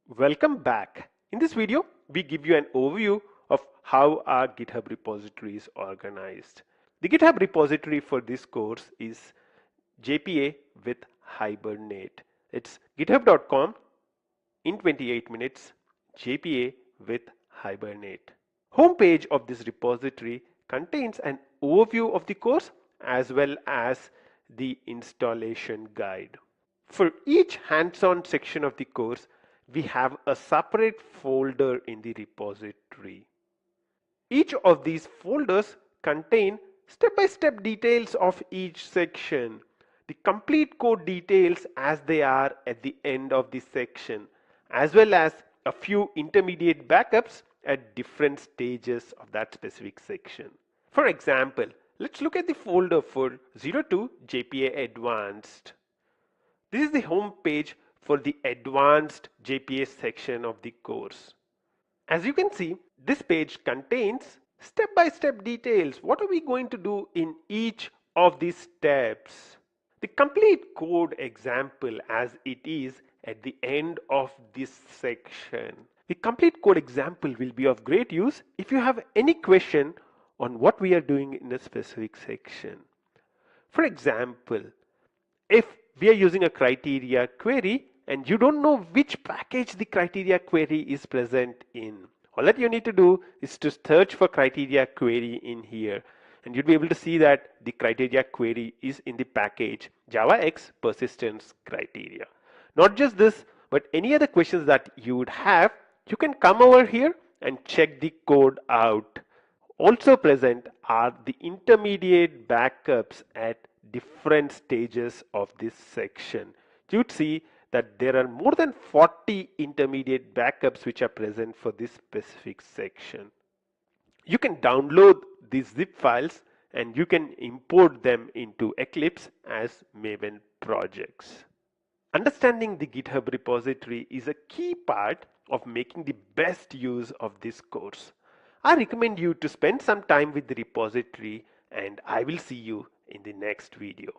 Welcome back. In this video, we give you an overview of how our GitHub repository is organized. The GitHub repository for this course is JPA with Hibernate. It's github.com in 28 minutes, JPA with Hibernate. Homepage of this repository contains an overview of the course as well as the installation guide. For each hands-on section of the course, we have a separate folder in the repository. Each of these folders contain step-by-step details of each section, the complete code details as they are at the end of the section, as well as a few intermediate backups at different stages of that specific section. For example, let's look at the folder for 02 JPA Advanced. This is the home page for the Advanced JPA section of the course. As you can see, this page contains step-by-step details. What are we going to do in each of these steps? The complete code example as it is at the end of this section. The complete code example will be of great use if you have any question on what we are doing in a specific section. For example, if we are using a criteria query and you don't know which package the criteria query is present in, all that you need to do is to search for criteria query in here, and you'll be able to see that the criteria query is in the package JavaX persistence criteria. Not just this, but any other questions that you would have, you can come over here and check the code out. Also present are the intermediate backups at different stages of this section. You'd see that there are more than 40 intermediate backups which are present for this specific section. You can download these zip files and you can import them into Eclipse as Maven projects. Understanding the GitHub repository is a key part of making the best use of this course. I recommend you to spend some time with the repository, and I will see you in the next video.